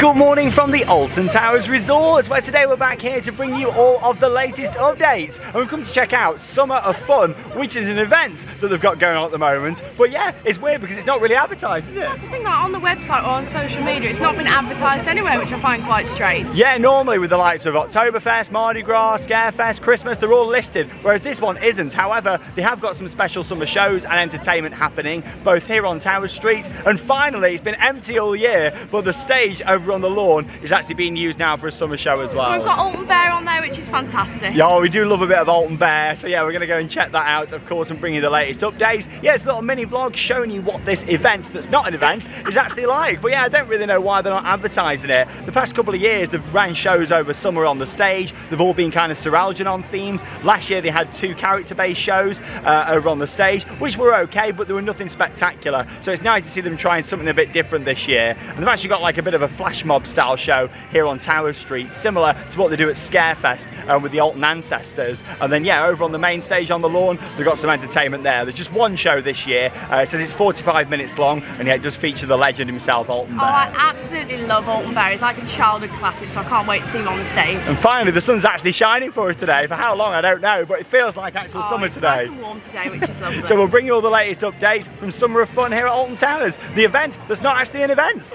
Good morning from the Alton Towers Resort, where today we're back here to bring you all of the latest updates. And we've come to check out Summer of Fun, which is an event that they've got going on at the moment. But yeah, it's weird because it's not really advertised, is it? That's the thing, like on the website or on social media, it's not been advertised anywhere, which I find quite strange. Yeah, normally with the likes of Oktoberfest, Mardi Gras, Scarefest, Christmas, they're all listed, whereas this one isn't. However, they have got some special summer shows and entertainment happening, both here on Tower Street, and finally, it's been empty all year, but the stage over on the lawn is actually being used now for a summer show as well. We've got Alton Bear on there, which is fantastic. Yeah, we do love a bit of Alton Bear, so yeah, we're going to go and check that out, of course, and bring you the latest updates. Yeah, it's a little mini vlog showing you what this event that's not an event is actually like. But yeah, I don't really know why they're not advertising it. The past couple of years, they've ran shows over summer on the stage. They've all been kind of Sir Algernon themed. Last year, they had 2 character-based shows over on the stage, which were okay, but they were nothing spectacular. So it's nice to see them trying something a bit different this year. And they've actually got like a bit of a flash mob style show here on Tower Street, similar to what they do at Scarefest with the Alton ancestors. And then yeah, over on the main stage on the lawn, they've got some entertainment there. There's just one show this year. It says it's 45 minutes long, and yeah, it does feature the legend himself, Alton Bear. Oh, I absolutely love Alton Bear. It's like a childhood classic, so I can't wait to see him on the stage. And finally, the sun's actually shining for us today. For how long, I don't know, but it feels like actual summer today. It's nice and warm today, which is lovely. So we'll bring you all the latest updates from Summer of Fun here at Alton Towers, the event that's not actually an event.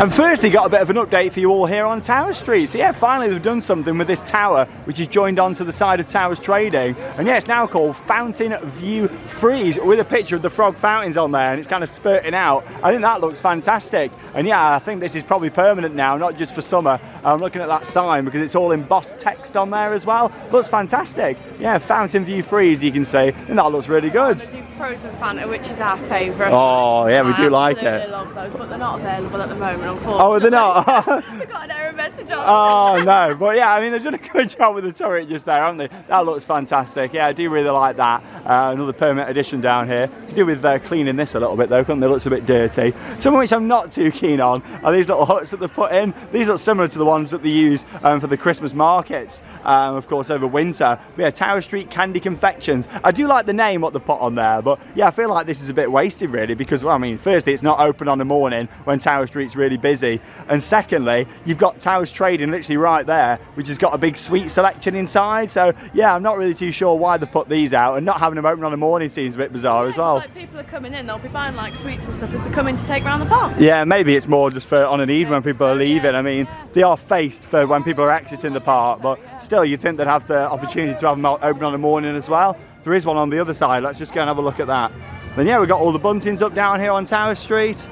And firstly, got a bit of an update for you all here on Tower Street. So yeah, finally they've done something with this tower, which is joined onto the side of Towers Trading. And yeah, it's now called Fountain View Freeze, with a picture of the frog fountains on there, and it's kind of spurting out. I think that looks fantastic. And yeah, I think this is probably permanent now, not just for summer. I'm looking at that sign because it's all embossed text on there as well. Looks fantastic. Yeah, Fountain View Freeze, you can see, and that looks really good. They do frozen Fanta, which is our favourite. Oh yeah, we do like it. I love those, but they're not available at the moment, unfortunately. Oh, they're not? We've got an error message on. Oh no, but yeah, I mean, they've done a good job with the turret just there, haven't they? That looks fantastic. Yeah, I do really like that. Another permanent addition down here. To do with cleaning this a little bit though, couldn't they? It looks a bit dirty. Some of which I'm not too keen on are these little huts that they've put in. These look similar to the ones that they use for the Christmas markets, of course, over winter. But yeah, Tower Street Candy Confections. I do like the name, what they've put on there, but yeah, I feel like this is a bit wasted really, because, well, I mean, firstly, it's not open on the morning when Tower Street's really busy, and secondly, you've got Towers Trading literally right there, which has got a big sweet selection inside. So yeah, I'm not really too sure why they've put these out, and not having them open on the morning seems a bit bizarre as well. It's like people are coming in, they'll be buying like sweets and stuff as they come in to take round the park. Yeah, maybe it's more just for on an evening when people are leaving. I mean, they are faced for when people are exiting the park, but still you'd think they'd have the opportunity to have them open on the morning as well. There is one on the other side. Let's just go and have a look at that. Then yeah, we've got all the buntings up down here on Tower Street.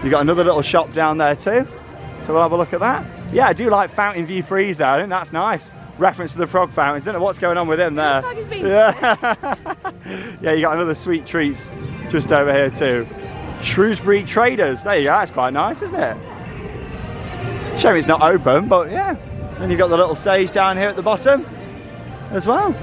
You've got another little shop down there too, so we'll have a look at that. Yeah, I do like Fountain View Freeze there. I think that's nice. Reference to the frog fountains. Don't know what's going on with him there. Looks like he's been Yeah, you got another sweet treats just over here too. Shrewsbury Traders. There you go. That's quite nice, isn't it? Shame it's not open, but yeah. Then you've got the little stage down here at the bottom as well.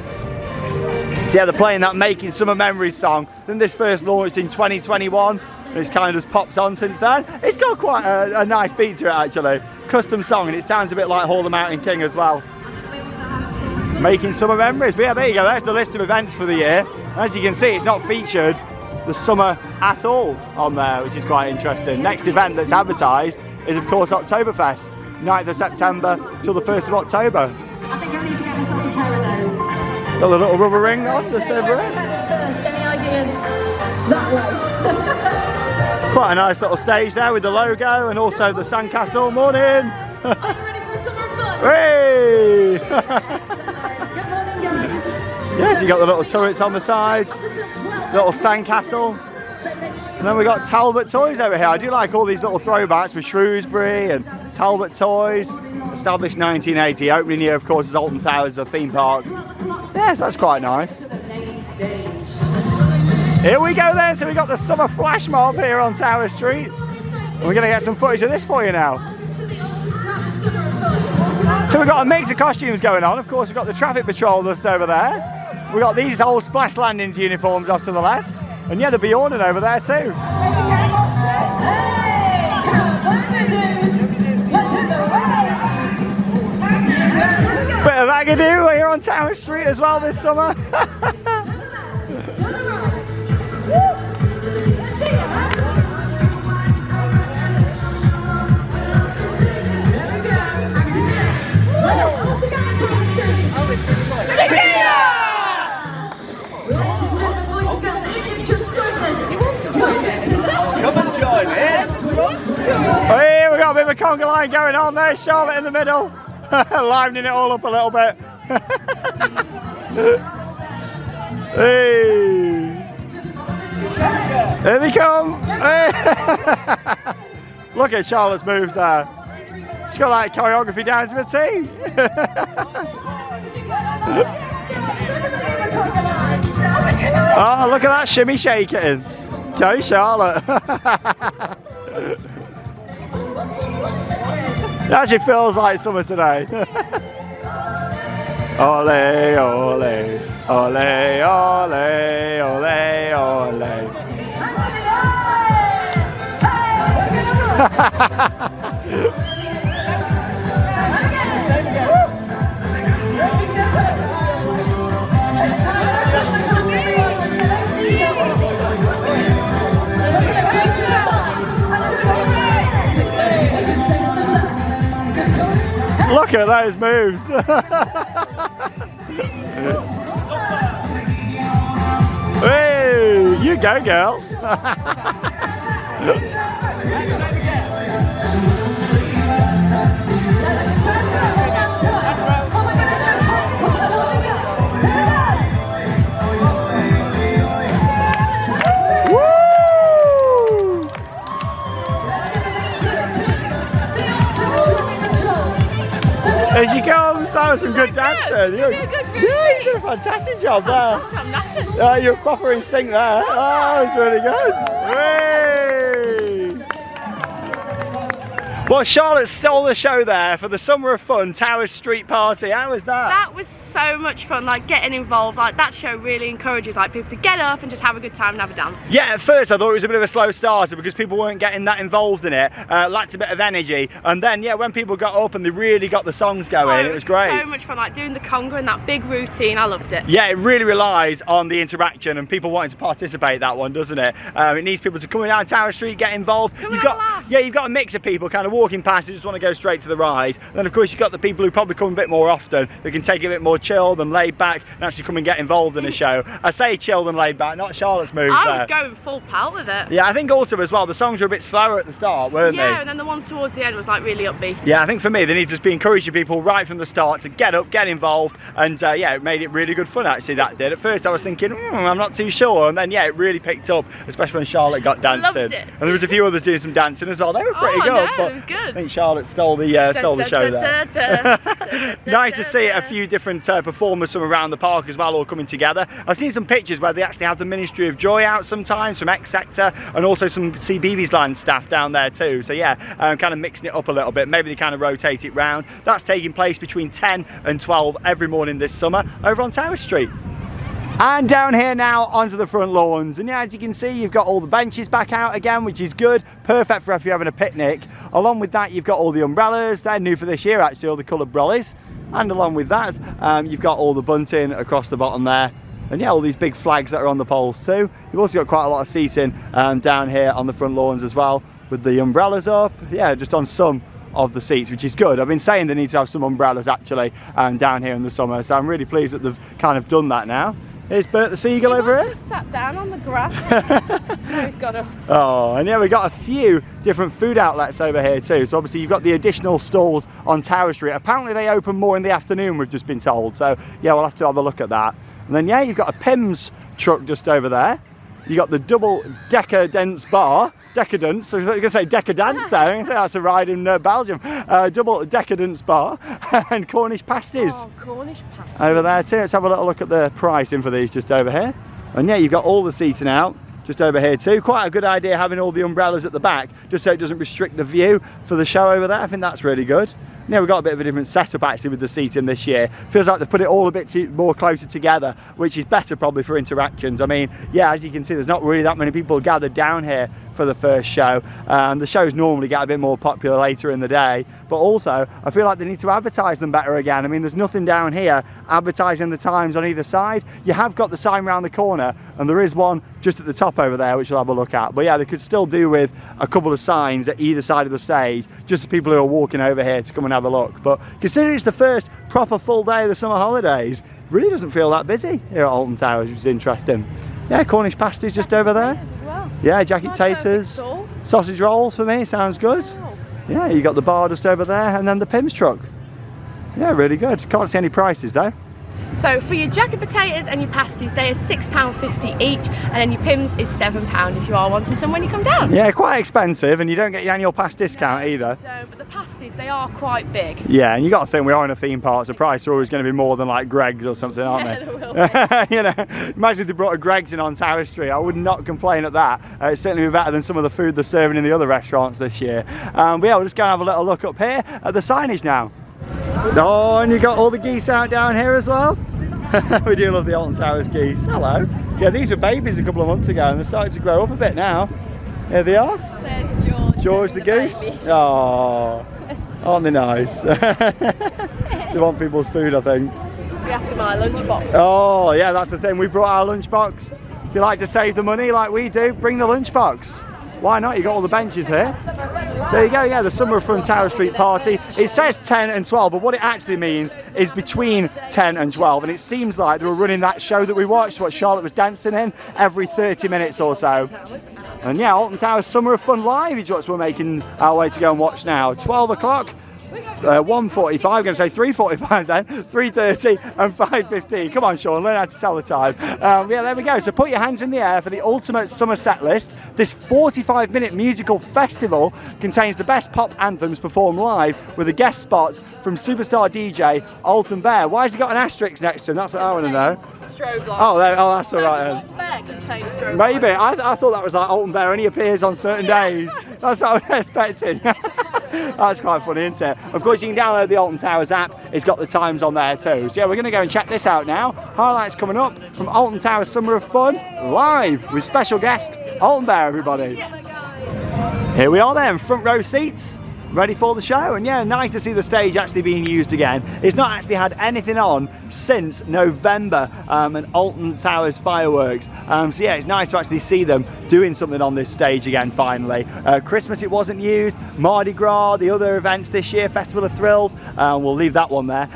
So yeah, they're playing that Making Summer Memories song. Then this first launched in 2021. And it's kind of just popped on since then. It's got quite a nice beat to it actually. Custom song, and it sounds a bit like Hall the Mountain King as well. Making Summer Memories. But yeah, there you go. That's the list of events for the year. As you can see, it's not featured the summer at all on there, which is quite interesting. Next event that's advertised is of course Oktoberfest, 9th of September till the 1st of October. I think I need to get myself a pair of those. Got the little rubber ring on just over it. Any ideas that way? Quite a nice little stage there with the logo and also the sandcastle. Morning! Are you ready for summer fun? Hey! Good morning, guys. Yes, you got the little turrets on the sides, little sandcastle. And then we got Talbot Toys over here. I do like all these little throwbacks with Shrewsbury and Talbot Toys. Established 1980, opening year of course is Alton Towers, a theme park. Yes, that's quite nice. Here we go then, so we got the summer flash mob here on Tower Street. And we're going to get some footage of this for you now. So we've got a mix of costumes going on. Of course, we've got the traffic patrol just over there. We've got these old Splash Landings uniforms off to the left. And yeah, the Bjornen over there too. Bit of Agadoo here on Tower Street as well this summer. conga line going on there. Charlotte in the middle, livening it all up a little bit. Hey. Here they come. Hey. Look at Charlotte's moves there. She's got that choreography down to a T. Oh, look at that shimmy shaking. Go Charlotte. It actually feels like summer today. Ole, ole, ole, ole, ole, ole. Look at those moves. Hey, you go, girl. There she comes. That was some good dancing. You did a fantastic job there. You're proper in sync there. Oh, that was really good. Hooray! Well, Charlotte stole the show there for the Summer of Fun Towers Street Party. How was that? That was so much fun, like getting involved. Like that show really encourages like people to get up and just have a good time and have a dance. Yeah, at first I thought it was a bit of a slow starter because people weren't getting that involved in it. Lacked a bit of energy, and then yeah, when people got up and they really got the songs going, it was great. So much fun, like doing the conga and that big routine. I loved it. Yeah, it really relies on the interaction and people wanting to participate. That one, doesn't it? It needs people to come down Tower Street, get involved. You've got a mix of people kind of walking past who just want to go straight to the rise. And then of course you've got the people who probably come a bit more often, who can take it a bit more chilled and laid back and actually come and get involved in a show. I say chilled and laid back, not Charlotte's moves I was going full pelt with it. Yeah, I think also as well, the songs were a bit slower at the start, weren't they? Yeah, and then the ones towards the end was like really upbeat. Yeah, I think for me, they need to just be encouraging people right from the start to get up, get involved, and yeah, it made it really good fun actually, that did. At first I was thinking, I'm not too sure, and then yeah, it really picked up, especially when Charlotte got dancing. Loved it. And there was a few others doing some dancing as well. They were pretty good. No, but it was good. I think Charlotte stole the show there. Nice to see a few different performers from around the park as well, all coming together. I've seen some pictures where they actually have the Ministry of Joy out sometimes from X Sector, and also some CBeebies Land staff down there too. So yeah, kind of mixing it up a little bit. Maybe they kind of rotate it round. That's taking place between 10 and 12 every morning this summer over on Tower Street. And down here now onto the front lawns, and yeah, as you can see, you've got all the benches back out again, which is good, perfect for if you're having a picnic. Along with that, you've got all the umbrellas. They're new for this year actually, all the coloured brollies. And along with that, you've got all the bunting across the bottom there, and yeah, all these big flags that are on the poles too. You've also got quite a lot of seating down here on the front lawns as well, with the umbrellas up, yeah, just on some of the seats, which is good. I've been saying they need to have some umbrellas actually down here in the summer, so I'm really pleased that they've kind of done that now. Here's Bert the seagull over here. Just sat down on the grass. No, he's got up. Oh, and yeah, we've got a few different food outlets over here too. So obviously you've got the additional stalls on Tower Street. Apparently they open more in the afternoon, we've just been told. So yeah, we'll have to have a look at that. And then yeah, you've got a Pimm's truck just over there. You got the double decadence bar. Decadence, so you're going to say decadence there. I'm going to say that's a ride in Belgium. Double decadence bar and Cornish pasties. Oh, Cornish pasties. Over there too. Let's have a little look at the pricing for these just over here. And yeah, you've got all the seating out just over here too. Quite a good idea having all the umbrellas at the back, just so it doesn't restrict the view for the show over there. I think that's really good. Yeah, we've got a bit of a different setup actually with the seating this year. Feels like they've put it all a bit more closer together, which is better probably for interactions. I mean, yeah, as you can see, there's not really that many people gathered down here for the first show. The shows normally get a bit more popular later in the day, but also I feel like they need to advertise them better again. I mean, there's nothing down here advertising the times on either side. You have got the sign around the corner, and there is one just at the top over there, which we'll have a look at. But yeah, they could still do with a couple of signs at either side of the stage, just for people who are walking over here to come and have a look. But considering it's the first proper full day of the summer holidays, really doesn't feel that busy here at Alton Towers, which is interesting. Yeah, Cornish pasties just over there. Well. Yeah, jacket taters, sausage rolls for me, sounds good. Wow. Yeah, you got the bar just over there, and then the Pimm's truck. Yeah, really good. Can't see any prices though. So for your jacket potatoes and your pasties, they are £6.50 each, and then your Pimm's is £7 if you are wanting some when you come down. Yeah, quite expensive, and you don't get your annual pass discount either. No, but the pasties, they are quite big. Yeah, and you got to think we are in a theme park, so price are always going to be more than like Greg's or something, aren't Yeah, they? there will be. You know, imagine if they brought a Greg's in on Tower Street. I would not complain at that. It's certainly be better than some of the food they're serving in the other restaurants this year. But yeah, we'll just go and have a little look up here at the signage now. Oh, and you got all the geese out down here as well. We do love the Alton Towers geese. Hello. Yeah, these were babies a couple of months ago, and they're starting to grow up a bit now. Here they are. There's George. George the goose. Oh, aren't they nice? They want people's food, I think. We have to buy a lunchbox. Oh, yeah, that's the thing. We brought our lunchbox. If you like to save the money like we do, bring the lunchbox. Why not? You got all the benches here. There you go, yeah, the Summer of Fun Tower Street party. It says 10 and 12, but what it actually means is between 10 and 12. And it seems like they were running that show that we watched, what Charlotte was dancing in, every 30 minutes or so. And yeah, Alton Towers Summer of Fun Live is what we're making our way to go and watch now. 12 o'clock. 1:45, I'm going to say 3:45 then, 3:30 and 5:15. Come on, Sean, learn how to tell the time. Yeah, there we go. So put your hands in the air for the ultimate summer set list. This 45-minute musical festival contains the best pop anthems performed live with a guest spot from superstar DJ Alton Bear. Why has he got an asterisk next to him? That's what I want to know. Strobe lights. Oh, that's all right then. Alton Bear contains strobe Maybe. lights. I thought that was like Alton Bear, only appears on certain days. That's what I was expecting. That's quite funny, isn't it? Of course, you can download the Alton Towers app. It's got the times on there too. So yeah, we're going to go and check this out now. Highlights coming up from Alton Towers Summer of Fun live with special guest Alton Bear, everybody. Here we are then, front row seats, ready for the show. And yeah, nice to see the stage actually being used again. It's not actually had anything on since November and Alton Towers fireworks. So yeah, it's nice to actually see them doing something on this stage again finally. Christmas it wasn't used, Mardi Gras, the other events this year, Festival of Thrills, we'll leave that one there.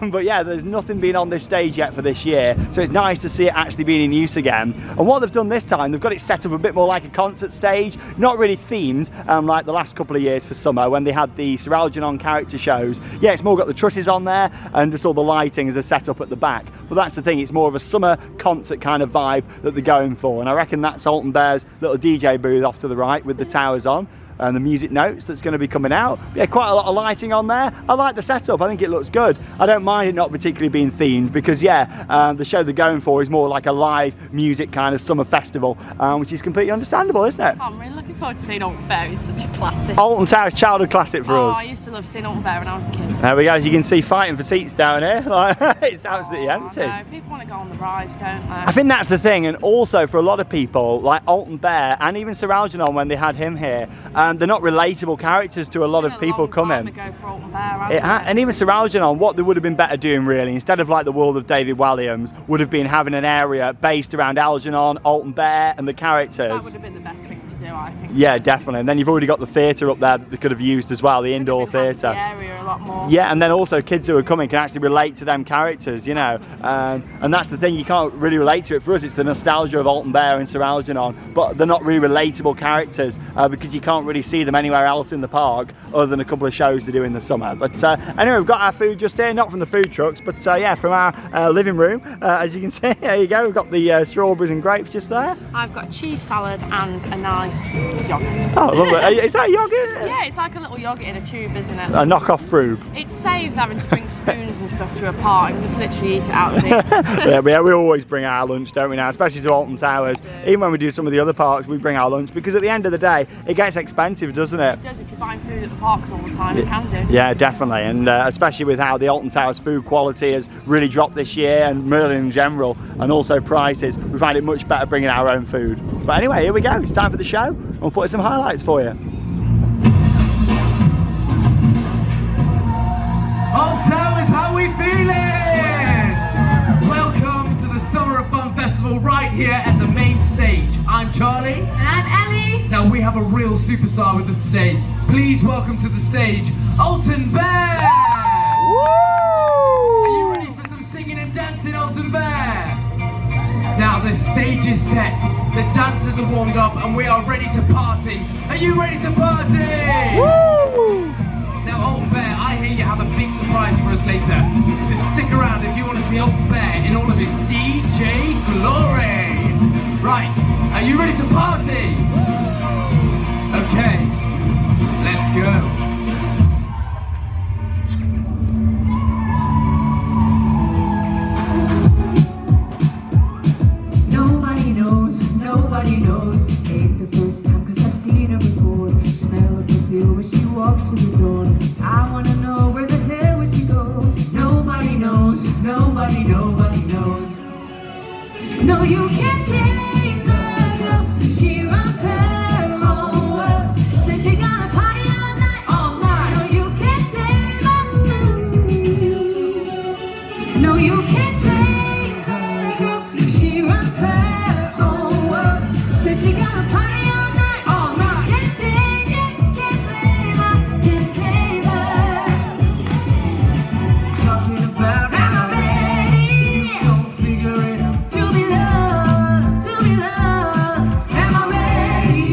But yeah, there's nothing been on this stage yet for this year, so it's nice to see it actually being in use again. And what they've done this time, they've got it set up a bit more like a concert stage, not really themed like the last couple of years for summer when they had the Sir Algernon character shows. Yeah, it's more got the trusses on there and just all the lighting as a set up at the back. But that's the thing, it's more of a summer concert kind of vibe that they're going for. And I reckon that's Alton Bear's little DJ booth off to the right with the towers on and the music notes that's going to be coming out. Yeah, quite a lot of lighting on there. I like the setup, I think it looks good. I don't mind it not particularly being themed because yeah, the show they're going for is more like a live music kind of summer festival, which is completely understandable, isn't it? I'm really looking forward to seeing Alton Bear. It's such a classic. Alton Towers childhood classic for us. I used to love seeing Alton Bear when I was a kid. There we go, as you can see, fighting for seats down here. It's absolutely empty. No, people want to go on the rides, don't they? I think that's the thing, and also for a lot of people, like Alton Bear and even Sir Algernon when they had him here, they're not relatable characters to a lot of people coming. And even Sir Algernon, what they would have been better doing really, instead of like the world of David Walliams, would have been having an area based around Algernon, Alton Bear and the characters. That would have been the best thing to do, I think. Yeah, definitely. And then you've already got the theatre up there that they could have used as well, the indoor theatre. The area a lot more. Yeah, and then also kids who are coming can actually relate to them characters, you know. And that's the thing, you can't really relate to it. For us, it's the nostalgia of Alton Bear and Sir Algernon, but they're not really relatable characters because you can't really see them anywhere else in the park other than a couple of shows they do in the summer. But anyway, we've got our food just here, not from the food trucks, but yeah, from our living room. As you can see, there you go, we've got the strawberries and grapes just there. I've got a cheese salad and a nice yoghurt. Oh, lovely. Is that yoghurt? Yeah, it's like a little yoghurt in a tube, isn't it? A knockoff fruit. It saves having to bring spoons and stuff to a park and just literally eat it out of here. Yeah, we always bring our lunch, don't we now, especially to Alton Towers. Even when we do some of the other parks, we bring our lunch because at the end of the day, it gets expensive, doesn't it? It does. If you're buying food at the parks all the time, it can do. Yeah, definitely, and especially with how the Alton Towers food quality has really dropped this year, and Merlin in general, and also prices, we find it much better bringing our own food. But anyway, here we go, it's time for the show. We'll put some highlights for you. Alton Towers, how we feeling? Welcome to the Summer of Fun Festival right here at the main stage. I'm Charlie. And I'm Ellie. Now we have a real superstar with us today. Please welcome to the stage, Alton Bear! Woo! Are you ready for some singing and dancing, Alton Bear? Now the stage is set, the dancers are warmed up, and we are ready to party. Are you ready to party? Woo! us later. So stick around if you want to see Alton Bear in all of his DJ glory. Right, are you ready to party? Okay, let's go. Nobody knows, ain't the first time cause I've seen her before. Smell her perfume as she walks through the door. I wanna know where the hell would she go. Nobody knows, nobody knows. No, you can't take my girl, she runs her own world. Says she gonna party all night. No, you can't take my girl. No, you can't take my girl, she runs her. Said she gonna party all night. Can't take it, can't blame her, can't tame her. Talking about am I ready? Don't figure it out. To be loved, am I ready?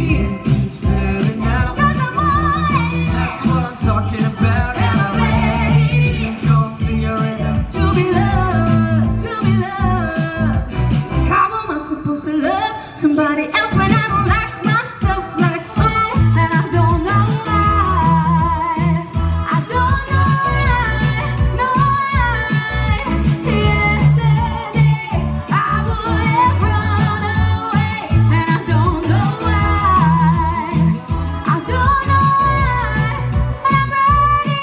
She said it now. 'Cause I'm wanting. That's what I'm talking about. Am I ready? Don't figure it out. To be loved, how am I supposed to love somebody else when I don't like myself? Like, oh, and I don't know why. I don't know why. Yesterday I would have run away, and I don't know why. I don't know why. I'm ready.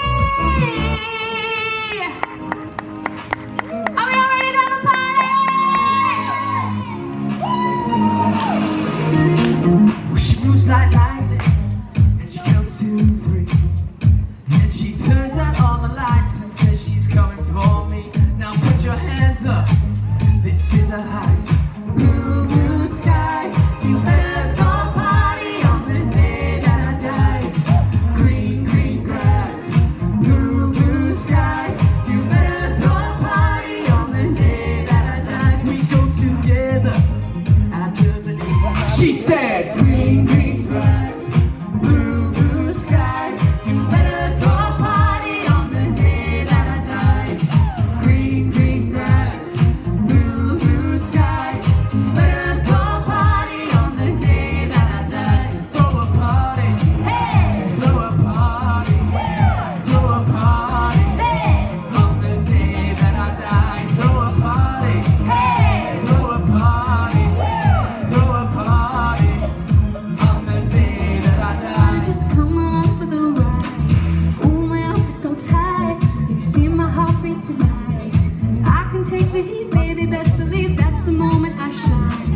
Are we all ready to have a party? Well, she moves like lightning, and she counts 2, 3, and she turns out all the lights and says she's coming for me. Now put your hands up, this is a heist. Blue, blue sky, you better go party on the day that I die. Green, green grass, blue, blue sky, you better go party on the day that I die. We go together. She said, green, green grass, blue, blue sky. You better throw a party on the day that I die. Green, green grass, blue, blue sky. You better throw a party on the day that I die. Throw a party, hey! Throw a party, throw a party, hey! On the day that I die. Throw a party, hey! Throw a party, throw a party. On the day that I die. Just come along for the ride. Oh, my arms are so tight. You see my heartbeat tonight. I can take the heat, baby. Best believe that's the moment I shine.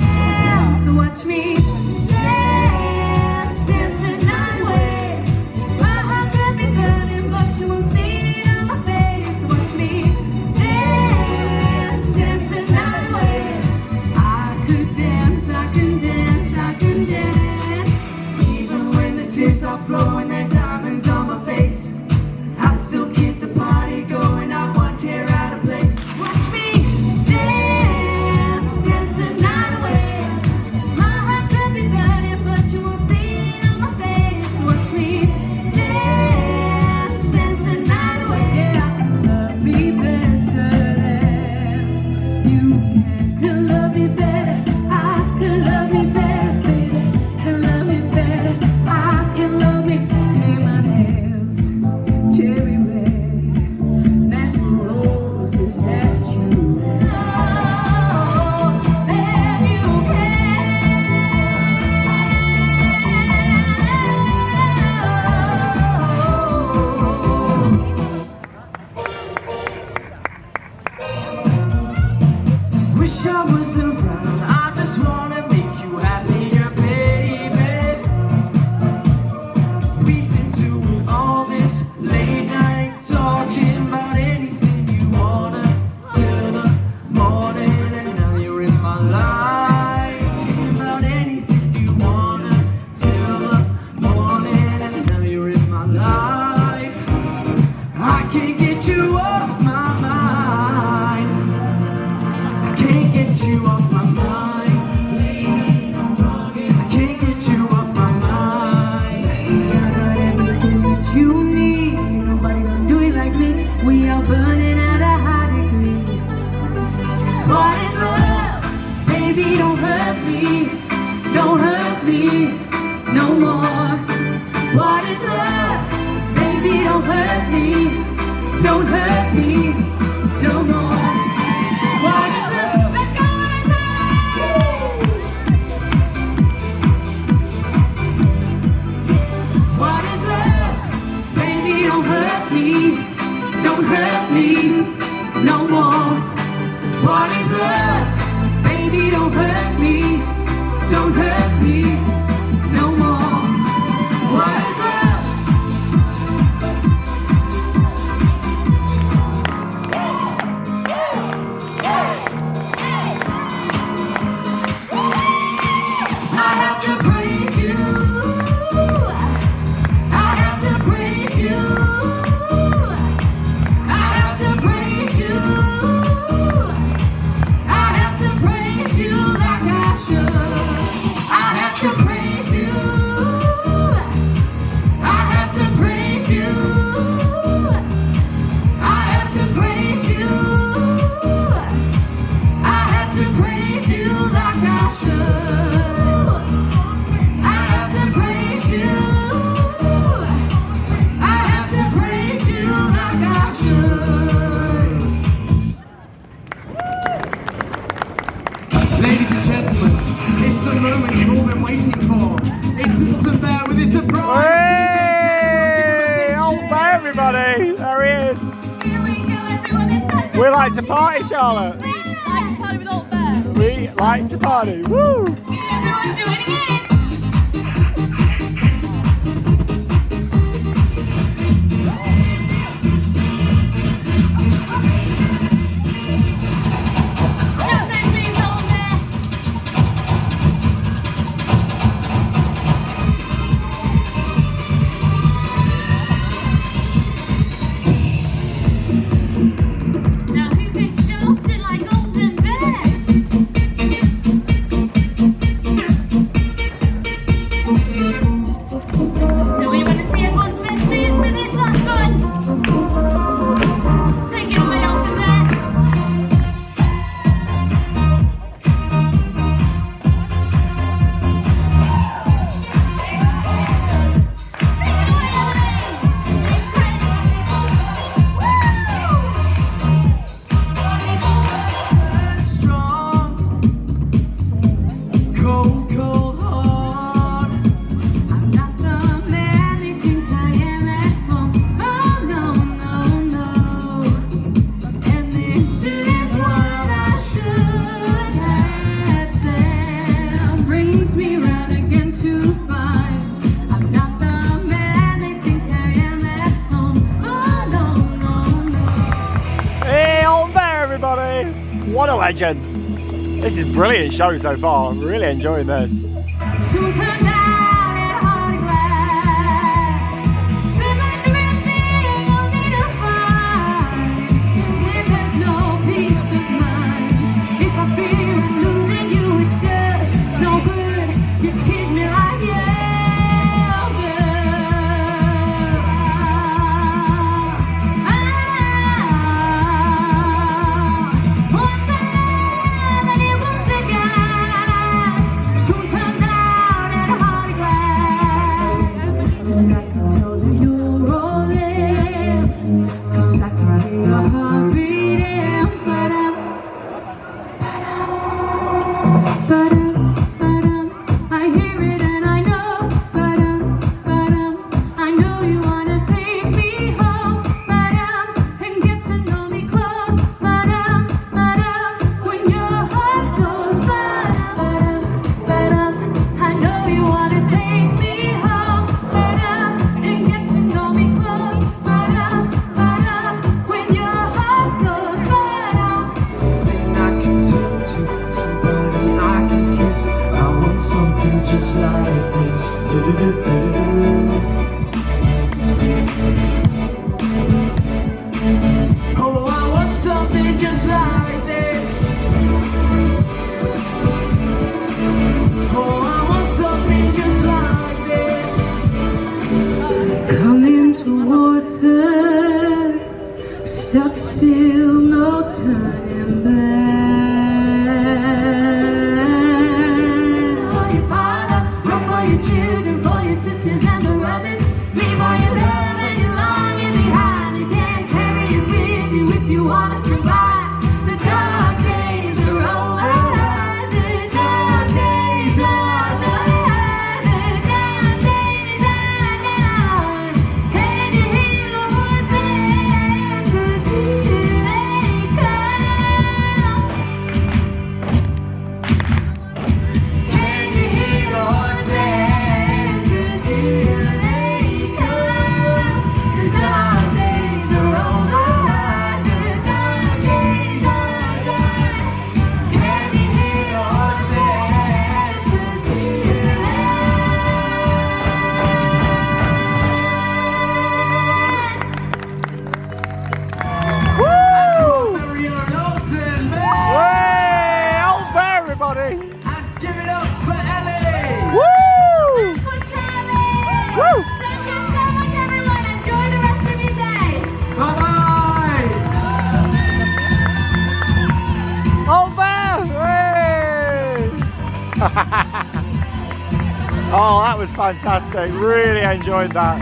So watch me dance, dance the night away. My heart could be burning, but you won't see it on my face. Watch me dance, dance the night away. I could dance, I can dance, I can dance. Even when the tears are flowing, they're diamonds on my face. I'll still keep the party going, not one care out of place. Watch me dance, dance the night away. My heart could be burning, but you won't see it on my face. Watch me dance, dance the night away. Yeah, love me better than you can. Could love me better, I could love me better, baby. Could love me better, I can love me. Clean my nails, cherry red, match the roses that you wear. Oh, then you can. Wish I was around, I just wanna make you happier, baby. We've been doing all this late night talking about anything you wanna till the morning, and now you're in my life. About anything you wanna till the morning, and now you're in my life. I can't get you off my mind. I can't get you off my mind. I can't get you off my mind. I got everything that you need. nobody gonna do it like me. We are burning at a high degree. What is love? Baby, don't hurt me. Don't hurt me no more. What is love? Baby, don't hurt me. Don't hurt me no more. What is love? Let's go on a time. What is love? Baby, don't hurt me. Don't hurt me no more. What is love? Baby, don't hurt me. Don't hurt me no more. What is love? I have to praise you. I have to praise you. I have to praise you. I have to praise you like I should. I have to praise you. I have to praise you. I have to praise you. I have to praise you like I should. I have to praise you. I have to praise you like I should. Ladies and gentlemen, it's the moment you've all been waiting for. It's Alton Bear with his surprise Hey! DJ. Old Bear, everybody! There he is! Here we go, everyone. It's time to We like to party, Charlotte! like to party with Alton Bear. We like to party! Woo! Everyone joining in. Shout those moves, Alton Bear. Now who can shout it like Alton Bear? So we want to see everyone's best moves for this last one. Take it away, Alton Bear. Take it away, Strong, cold, cold heart. I'm not the man you think I am at home. Oh no, no, no. And this is what I should have said. Brings me round again to find I'm not the man they think I am at home. Oh no, no, no. Hey, Old Bear, everybody! What a legend! This is a brilliant show so far. I'm really enjoying this. Soon turned out at hard glass. Seem like the real thing you'll need to find. When there's no peace of mind. If I fear losing you, it's just no good. You tease me like once I love and it won't take gas. Soon turned out at hard stuck still, no turning back. For your father, run for your children, for your sisters and brothers. Leave all your love and your longing behind. You can't carry it with you if you want to survive. The dark days are over. The dark days are done. The dark days are done. Can you hear the voices? 'Cause here they come. Can you hear the voices? 'Cause here they come. The dark days are over. The dark days are done. Can you hear the voices? 'Cause here they Very own Alton, man. Way out there, everybody! And give it up for Ellie. Woo! For Charlie! Woo! Thank you so much, everyone. Enjoy the rest of your day. Bye bye. Out there! Way! Oh, that was fantastic. Really enjoyed that.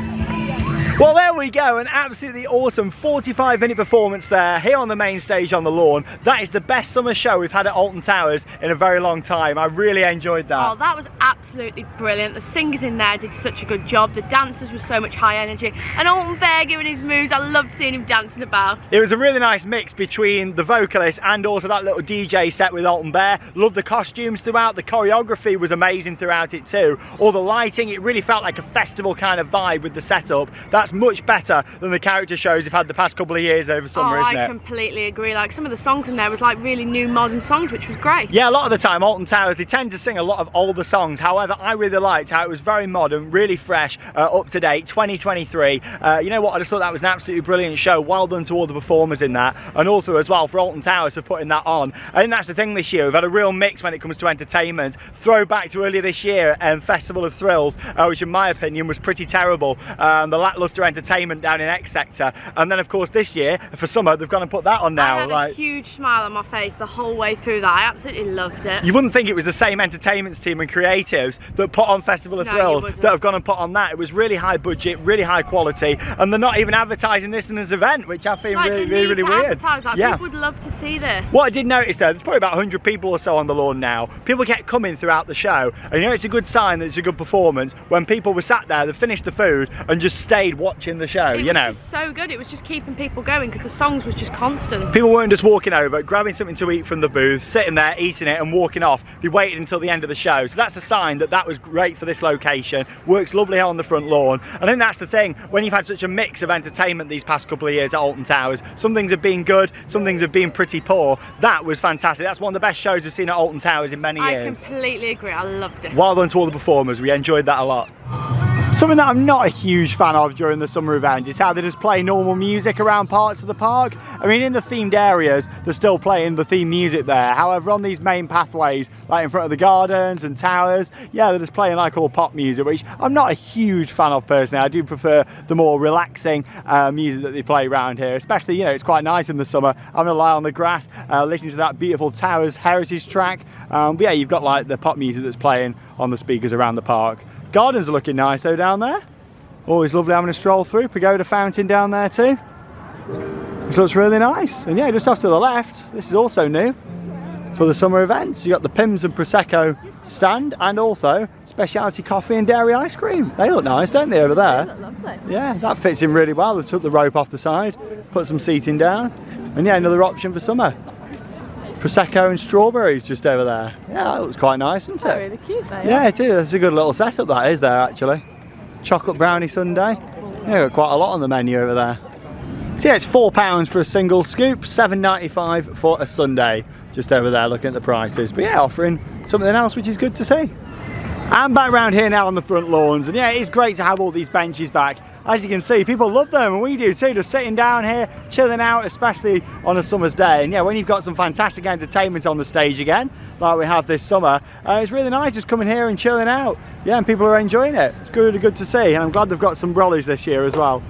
Well, there we go, an absolutely awesome 45-minute performance there, here on the main stage on the lawn. That is the best summer show we've had at Alton Towers in a very long time. I really enjoyed that. Oh, that was absolutely brilliant. The singers in there did such a good job. The dancers were so much high energy. And Alton Bear giving his moves. I loved seeing him dancing about. It was a really nice mix between the vocalist and also that little DJ set with Alton Bear. Loved the costumes throughout. The choreography was amazing throughout it too. All the lighting, it really felt like a festival kind of vibe with the setup. That's much better than the character shows we've had the past couple of years over summer, isn't it? I completely agree. Like, some of the songs in there was like really new modern songs, which was great. Yeah, a lot of the time Alton Towers, they tend to sing a lot of older songs. However, I really liked how it was very modern, really fresh, up to date, 2023. You know what, I just thought that was an absolutely brilliant show. Well done to all the performers in that, and also as well for Alton Towers for putting that on. I think that's the thing this year, we've had a real mix when it comes to entertainment. Throwback to earlier this year, Festival of Thrills, which in my opinion was pretty terrible. The lacklustre entertainment down in X Sector, and then of course this year for summer they've gone and put that on now. I had a huge smile on my face the whole way through that. I absolutely loved it. You wouldn't think it was the same entertainment team and creatives that put on Festival of No, you Thrills wouldn't. that have gone and put on that. It was really high budget, really high quality, and they're not even advertising this in this event, which I feel Like, really, they need really to weird. advertise, like, Yeah. people would love to see this. What I did notice though, there's probably about 100 people or so on the lawn now. People kept coming throughout the show, and you know it's a good sign that it's a good performance when people were sat there, they finished the food and just stayed watching the show, It you was know. just so good. It was just keeping people going because the songs was just constant. People weren't just walking over, grabbing something to eat from the booth, sitting there, eating it and walking off. They waited until the end of the show. So that's a sign that that was great for this location. Works lovely on the front lawn. I think that's the thing, when you've had such a mix of entertainment these past couple of years at Alton Towers, some things have been good, some things have been pretty poor. That was fantastic. That's one of the best shows we've seen at Alton Towers in many years. I completely agree. I loved it. Well done to all the performers. We enjoyed that a lot. Something that I'm not a huge fan of during the summer event is how they just play normal music around parts of the park. I mean, in the themed areas, they're still playing the theme music there. However, on these main pathways, like in front of the gardens and towers, yeah, they're just playing like all pop music, which I'm not a huge fan of personally. I do prefer the more relaxing music that they play around here, especially, you know, it's quite nice in the summer. I'm gonna lie on the grass, listening to that beautiful Towers heritage track. But yeah, you've got like the pop music that's playing on the speakers around the park. Gardens are looking nice though down there. Always lovely having a stroll through. Pagoda fountain down there too, which looks really nice. And yeah, just off to the left, this is also new for the summer events. You've got the Pimm's and Prosecco stand, and also specialty coffee and dairy ice cream. They look nice, don't they, over there? They look lovely. Yeah, that fits in really well. They took the rope off the side, put some seating down, and yeah, another option for summer. Prosecco and strawberries just over there. Yeah, that looks quite nice, isn't it? They're really cute though. Yeah, it is. It's a good little setup that is there actually. Chocolate brownie sundae. Yeah, got quite a lot on the menu over there. So yeah, it's £4 for a single scoop, $7.95 for a sundae. Just over there looking at the prices. But yeah, offering something else which is good to see. I'm back round here now on the front lawns, and yeah, it is great to have all these benches back. As you can see, people love them, and we do too, just sitting down here, chilling out, especially on a summer's day. And yeah, when you've got some fantastic entertainment on the stage again, like we have this summer, it's really nice just coming here and chilling out. Yeah, and people are enjoying it. It's really good to see, and I'm glad they've got some brollies this year as well.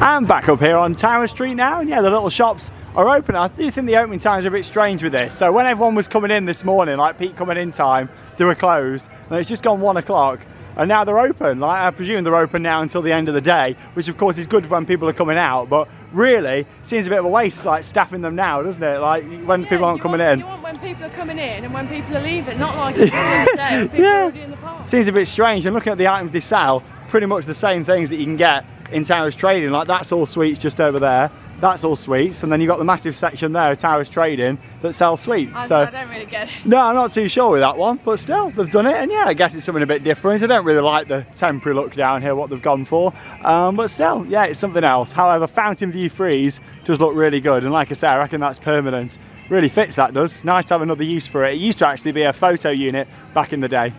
I'm back up here on Tower Street now, and yeah, the little shops are open. I do think the opening times are a bit strange with this. So when everyone was coming in this morning, like peak coming in time, they were closed, and it's just gone 1 o'clock. And now they're open. Like, I presume they're open now until the end of the day, which of course is good when people are coming out, but really seems a bit of a waste, like staffing them now, doesn't it? Like when people aren't coming in. You want when people are coming in and when people are leaving, not like it's the day when people are already in the park. Seems a bit strange. And looking at the items they sell, pretty much the same things that you can get in Towers Trading. Like that's all sweets just over there. That's all sweets, and then you've got the massive section there of Towers Trading that sells sweets. I don't really get it. No, I'm not too sure with that one, but still, they've done it, and yeah, I guess it's something a bit different. I don't really like the temporary look down here, what they've gone for, but still, yeah, it's something else. However, Fountain View Freeze does look really good, and like I say, I reckon that's permanent. Really fits, that does. Nice to have another use for it. It used to actually be a photo unit back in the day.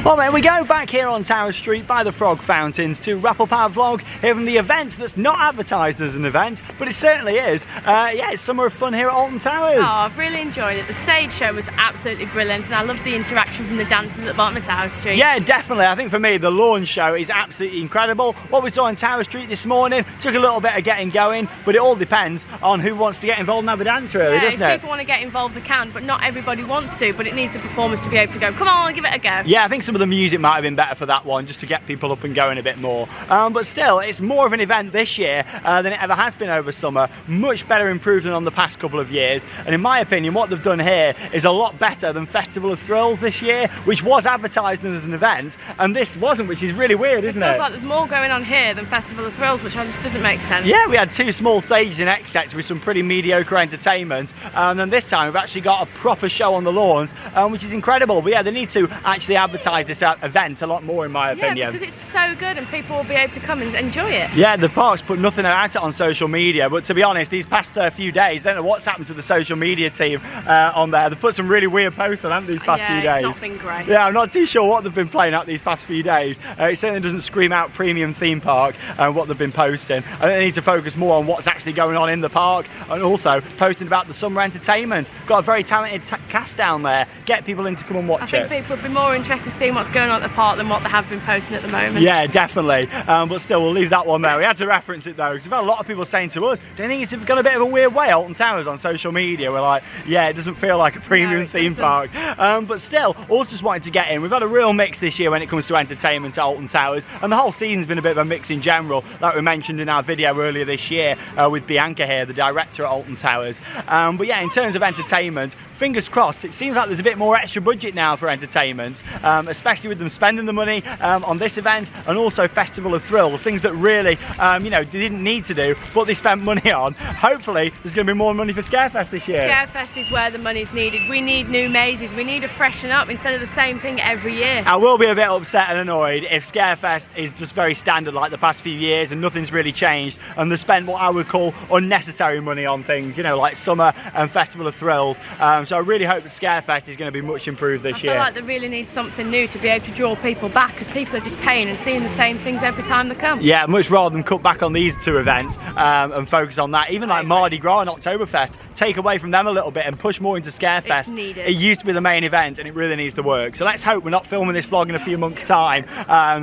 Well, there we go, back here on Tower Street by the Frog Fountains to wrap up our vlog here from the event that's not advertised as an event, but it certainly is. Yeah, it's Summer of Fun here at Alton Towers. Oh, I've really enjoyed it. The stage show was absolutely brilliant, and I love the interaction from the dancers at the bottom of Tower Street. Yeah, definitely. I think for me, the lawn show is absolutely incredible. What we saw on Tower Street this morning took a little bit of getting going, but it all depends on who wants to get involved and have a dance, really, doesn't it? If people want to get involved, they can, but not everybody wants to, but it needs the performers to be able to go, come on, give it a go. Yeah, I think some of the music might have been better for that one, just to get people up and going a bit more. But still, it's more of an event this year than it ever has been over summer. Much better improved than on the past couple of years. And in my opinion, what they've done here is a lot better than Festival of Thrills this year, which was advertised as an event, and this wasn't, which is really weird, isn't it? It feels like there's more going on here than Festival of Thrills, which just doesn't make sense. Yeah, we had 2 small stages in Essex with some pretty mediocre entertainment, and then this time we've actually got a proper show on the lawns, which is incredible. But yeah, they need to actually advertise this event a lot more, in my opinion. Yeah, because it's so good and people will be able to come and enjoy it. Yeah, the park's put nothing about it on social media, but to be honest, these past few days, I don't know what's happened to the social media team on there. They've put some really weird posts on, haven't they, these past few days? It's not been great. Yeah, I'm not too sure what they've been playing out these past few days. It certainly doesn't scream out premium theme park and what they've been posting. I think they need to focus more on what's actually going on in the park, and also posting about the summer entertainment. Got a very talented cast down there. Get people in to come and watch it. I think people would be more interested in seeing what's going on at the park than what they have been posting at the moment. Yeah, definitely. But still, we'll leave that one there. We had to reference it though, because we've had a lot of people saying to us, do you think it's got a bit of a weird way, Alton Towers, on social media? We're like, yeah, it doesn't feel like a premium theme park. But still, also just wanted to get in. We've had a real mix this year when it comes to entertainment at Alton Towers, and the whole season's been a bit of a mix in general, like we mentioned in our video earlier this year with Bianca here, the director at Alton Towers. But yeah, in terms of entertainment, fingers crossed, it seems like there's a bit more extra budget now for entertainment, especially with them spending the money on this event, and also Festival of Thrills, things that really, you know, they didn't need to do, but they spent money on. Hopefully, there's going to be more money for Scarefest this year. Scarefest is where the money's needed. We need new mazes. We need to freshen up instead of the same thing every year. I will be a bit upset and annoyed if Scarefest is just very standard like the past few years and nothing's really changed, and they spent what I would call unnecessary money on things, you know, like summer and Festival of Thrills. So I really hope that Scarefest is going to be much improved this year. I feel like they really need something new to be able to draw people back, because people are just paying and seeing the same things every time they come. Yeah, much rather than cut back on these 2 events and focus on that. Even like Mardi Gras and Oktoberfest, take away from them a little bit and push more into Scarefest. It's needed. It used to be the main event, and it really needs to work. So let's hope we're not filming this vlog in a few months' time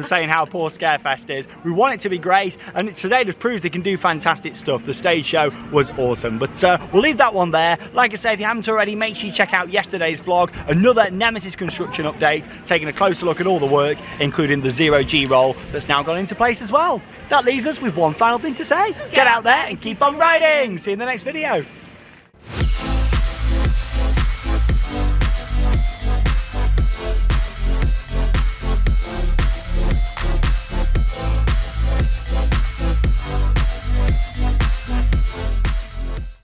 saying how poor Scarefest is. We want it to be great, and today just proves they can do fantastic stuff. The stage show was awesome, but we'll leave that one there. Like I say, if you haven't already, make sure you check out yesterday's vlog, another Nemesis construction update, taking a closer look at all the work, including the zero-G roll that's now gone into place as well. That leaves us with one final thing to say. Get out there and keep on riding. See you in the next video.